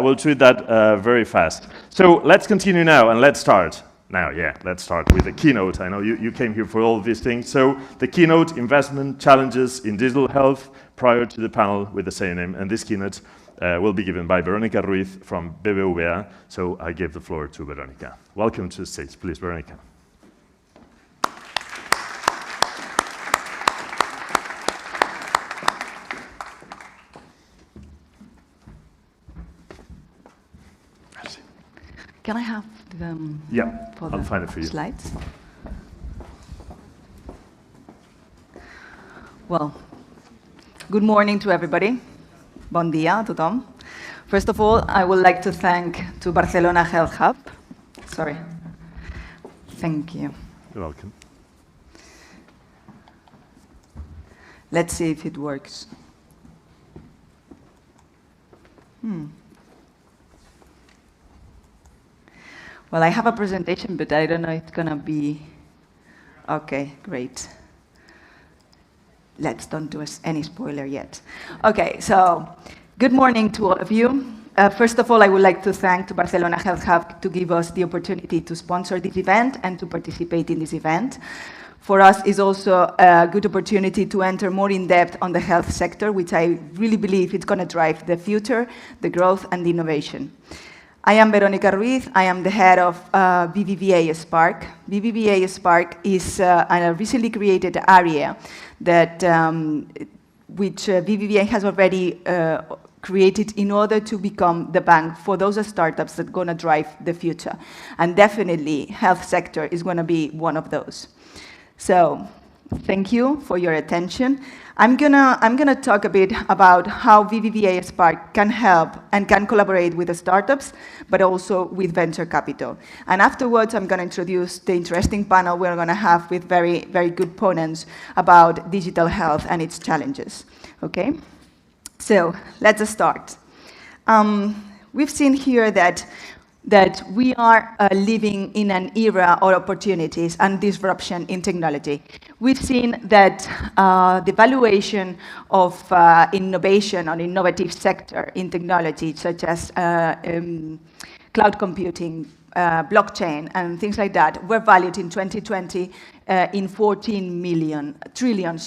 I will treat that very fast. So let's continue now and let's start. Now, yeah, let's start with the keynote. I know you came here for all of these things. So the keynote, investment challenges in digital health, prior to the panel with the same name. And this keynote will be given by Veronica Ruiz from BBVA. So I give the floor to Veronica. Welcome to the stage, please, Veronica. Can I have them? Yeah, I'll find it for you. Slides. Well, good morning to everybody. Bon dia a tothom. First of all, I would like to thank to Barcelona Health Hub. Sorry. Thank you. You're welcome. Let's see if it works. Well, I have a presentation, but I don't know if it's going to be... Okay, great. Let's don't do any spoiler yet. Okay, so good morning to all of you. First of all, I would like to thank to Barcelona Health Hub to give us the opportunity to sponsor this event and to participate in this event. For us, it's also a good opportunity to enter more in depth on the health sector, which I really believe is going to drive the future, the growth, and the innovation. I am Veronica Ruiz. I am the head of BBVA Spark. BBVA Spark is a recently created area that which BBVA has already created in order to become the bank for those startups that are going to drive the future. And definitely, health sector is going to be one of those. So, thank you for your attention. I'm gonna talk a bit about how BBVA Spark can help and can collaborate with the startups, but also with venture capital. And afterwards, I'm gonna introduce the interesting panel we're gonna have with very, very good ponents about digital health and its challenges. Okay? So, let's start. We've seen here that we are living in an era of opportunities and disruption in technology. We've seen that the valuation of innovation on innovative sector in technology, such as cloud computing, blockchain, and things like that, were valued in 2020 in $14 trillion.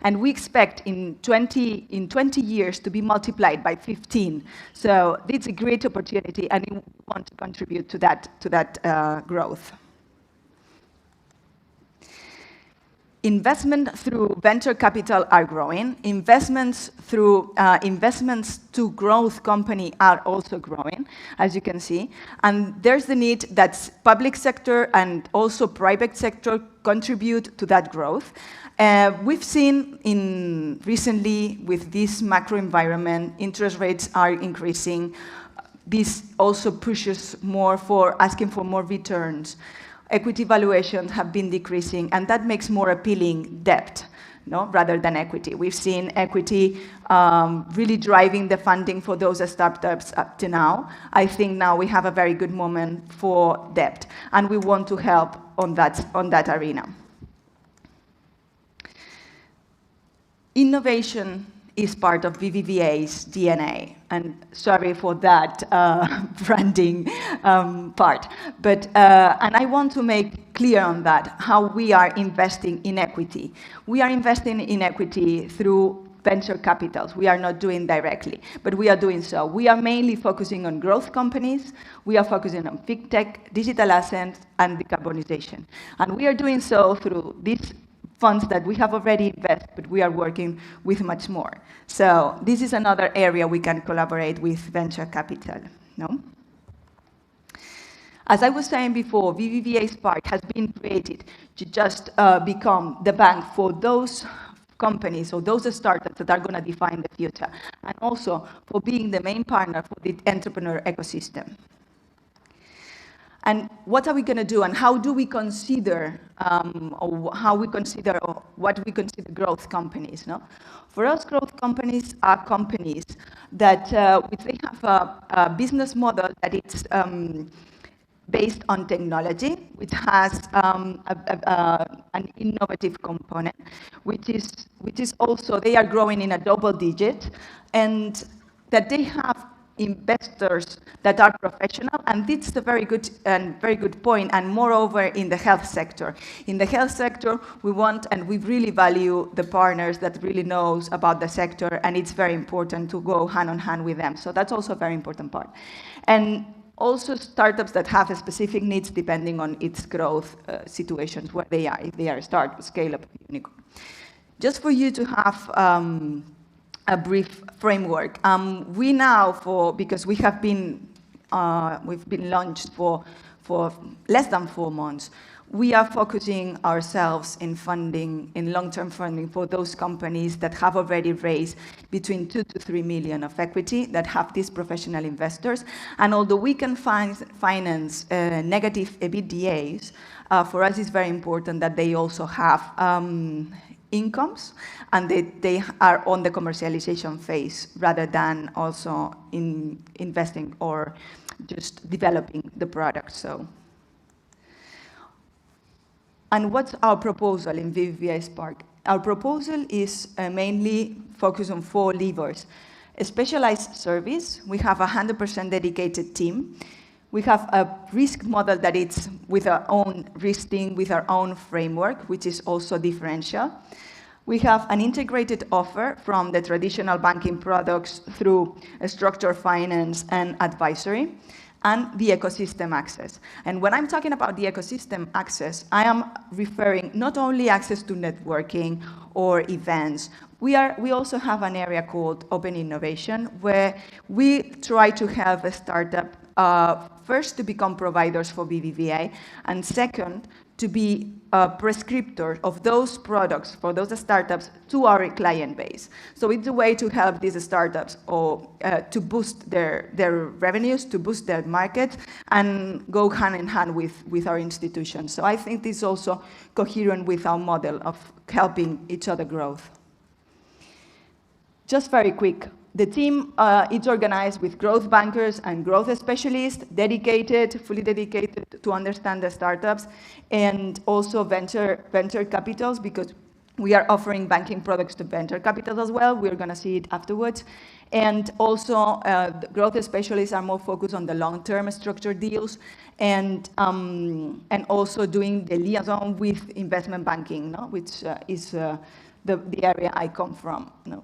And we expect in 20 years to be multiplied by 15. So it's a great opportunity, and we want to contribute to that growth. Investment through venture capital are growing. Investments through investments to growth company are also growing, as you can see. And there's the need that public sector and also private sector contribute to that growth. We've seen recently with this macro environment, interest rates are increasing. This also pushes more for asking for more returns. Equity valuations have been decreasing, and that makes more appealing debt, rather than equity. We've seen equity really driving the funding for those startups up to now. I think now we have a very good moment for debt, and we want to help on that arena. Innovation is part of BBVA's DNA. And sorry for that branding part. But, and I want to make clear on that, how we are investing in equity. We are investing in equity through venture capitals. We are not doing directly, but we are doing so. We are mainly focusing on growth companies. We are focusing on big tech, digital assets, and decarbonization. And we are doing so through these funds that we have already invested, but we are working with much more. So this is another area we can collaborate with venture capital. No? As I was saying before, BBVA Spark has been created to just become the bank for those companies or those startups that are going to define the future, and also for being the main partner for the entrepreneur ecosystem. And what are we going to do, and how do we consider, what we consider growth companies? No? For us, growth companies are companies that they have a business model that it's based on technology, which has an innovative component, which is also, they are growing in a double digit, and that they have investors that are professional, and this is a very good point, and moreover in the health sector. In the health sector, we want and we really value the partners that really knows about the sector, and it's very important to go hand in hand with them. So that's also a very important part. And also startups that have specific needs depending on its growth situations, where they are, if they are a start, scale-up, unicorn. Just for you to have a brief framework. We now, because we have been, we've been launched for less than 4 months, we are focusing ourselves in funding, in long-term funding for those companies that have already raised between 2 to 3 million of equity, that have these professional investors. And although we can finance negative EBITDAs, for us it's very important that they also have incomes, and they are on the commercialization phase rather than also in investing or just developing the product. So, and what's our proposal in BBVA Spark? Our proposal is mainly focused on 4 levers. A specialized service. We have a 100% dedicated team. We have a risk model that it's with our own risking, with our own framework, which is also differential. We have an integrated offer from the traditional banking products through structured finance and advisory, and the ecosystem access. And when I'm talking about the ecosystem access, I am referring not only access to networking or events. We also have an area called Open Innovation, where we try to help a startup first to become providers for BBVA, and second, to be a prescriptor of those products for those startups to our client base. So it's a way to help these startups or to boost their revenues, to boost their market, and go hand in hand with our institutions. So I think this is also coherent with our model of helping each other growth. Just very quick. The team is organized with growth bankers and growth specialists, fully dedicated to understand the startups, and also venture capitals, because we are offering banking products to venture capitals as well. We're going to see it afterwards. And also, the growth specialists are more focused on the long-term structured deals, and also doing the liaison with investment banking, no? Which is the area I come from. No?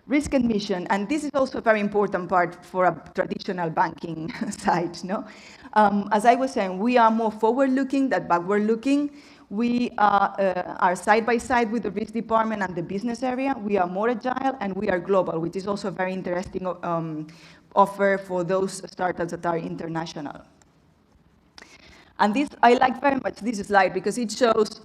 Risk admission, and this is also a very important part for a traditional banking side. No? As I was saying, we are more forward-looking than backward-looking. We are side by side with the risk department and the business area. We are more agile, and we are global, which is also a very interesting offer for those startups that are international. And this, I like very much this slide, because it shows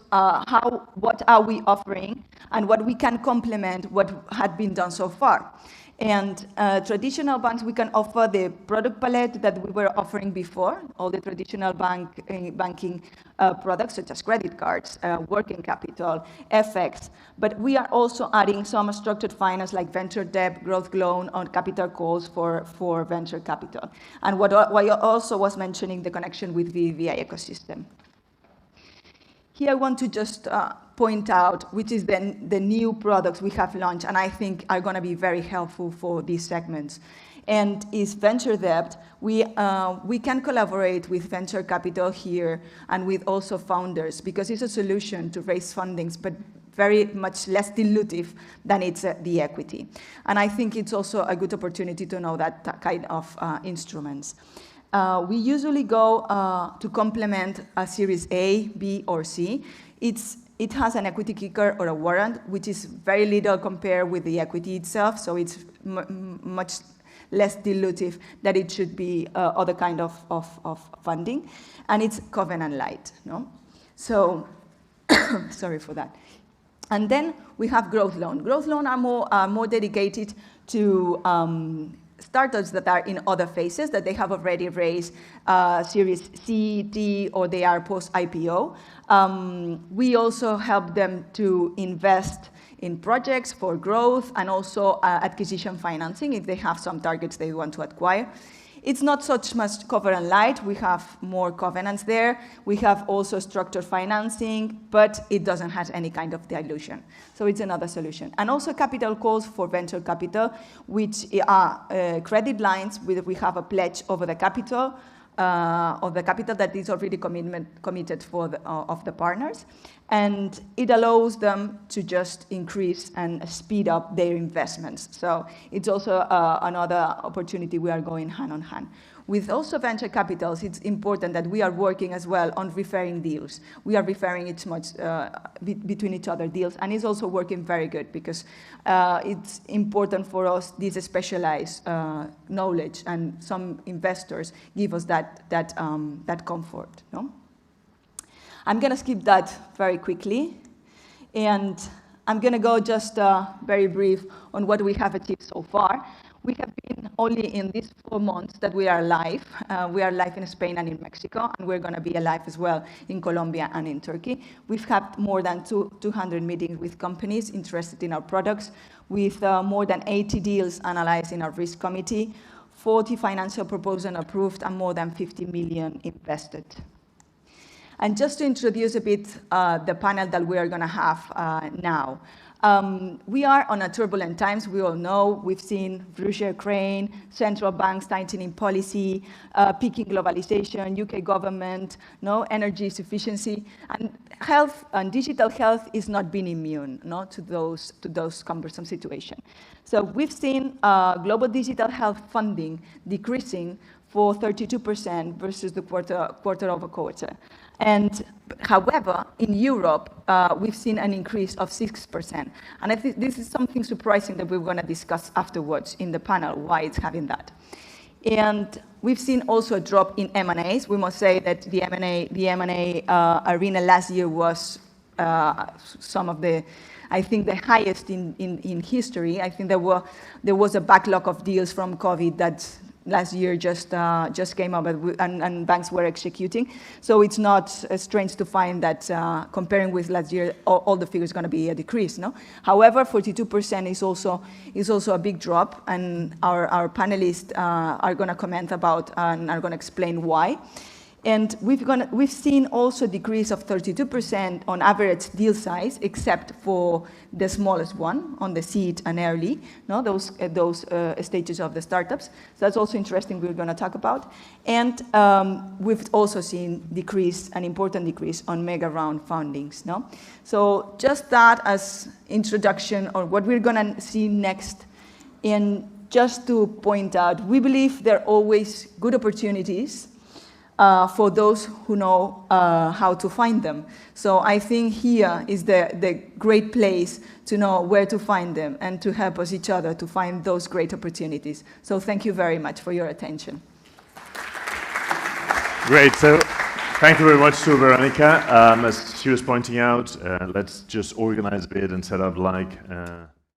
what are we offering and what we can complement what had been done so far. And traditional banks, we can offer the product palette that we were offering before, all the traditional banking products, such as credit cards, working capital, FX. But we are also adding some structured finance, like venture debt, growth loan, or capital calls for venture capital. And what I also was mentioning, the connection with BBVA ecosystem. Here I want to just point out which is the new products we have launched, and I think are going to be very helpful for these segments. And is venture debt. We can collaborate with venture capital here and with also founders, because it's a solution to raise fundings, but very much less dilutive than it's the equity. And I think it's also a good opportunity to know that kind of instruments. We usually go to complement a Series A, B, or C. It has an equity kicker or a warrant, which is very little compared with the equity itself, so it's much less dilutive than it should be other kind of funding. And it's covenant light, no? So, sorry for that. And then we have growth loan. Growth loan are more dedicated to startups that are in other phases, that they have already raised Series C, D, or they are post-IPO. We also help them to invest in projects for growth and also acquisition financing if they have some targets they want to acquire. It's not so much covenant light. We have more covenants there. We have also structured financing, but it doesn't have any kind of dilution. So it's another solution. And also capital calls for venture capital, which are credit lines where we have a pledge over the capital, that is already committed for of the partners. And it allows them to just increase and speed up their investments. So it's also another opportunity we are going hand in hand. With also venture capitals, it's important that we are working as well on referring deals. We are referring it much between each other deals, and it's also working very good because it's important for us, this specialized knowledge, and some investors give us that comfort. No? I'm going to skip that very quickly, and I'm going to go just very brief on what we have achieved so far. We have been only in these 4 months that we are live. We are live in Spain and in Mexico, and we're going to be alive as well in Colombia and in Turkey. We've had more than 200 meetings with companies interested in our products, with more than 80 deals analyzed in our risk committee, 40 financial proposals approved, and more than 50 million invested. And just to introduce a bit the panel that we are going to have now. We are on a turbulent times. We all know we've seen Russia, Ukraine, central banks tightening policy, peaking globalization, UK government, no energy sufficiency, and health and digital health is not being immune, no, to those cumbersome situations. So we've seen global digital health funding decreasing for 32% versus the quarter over quarter. And however, in Europe, we've seen an increase of 6%. And I think this is something surprising that we're going to discuss afterwards in the panel, why it's having that. And we've seen also a drop in M&As. We must say that the M&A arena last year was some of the, I think, the highest in history. I think there was a backlog of deals from COVID that last year just came up, and banks were executing. So it's not strange to find that comparing with last year, all the figures are going to be a decrease. No? However, 42% is also a big drop, and our panelists are going to comment about and are going to explain why. And we've seen also a decrease of 32% on average deal size, except for the smallest one on the seed and early, no, those stages of the startups. So that's also interesting. We're going to talk about. And we've also seen an important decrease on mega round fundings. No, so just that as introduction on what we're going to see next. And just to point out, we believe there are always good opportunities. For those who know how to find them. So I think here is the great place to know where to find them and to help us each other to find those great opportunities. So thank you very much for your attention. Great. So thank you very much to Veronica. As she was pointing out, let's just organize a bit and set up like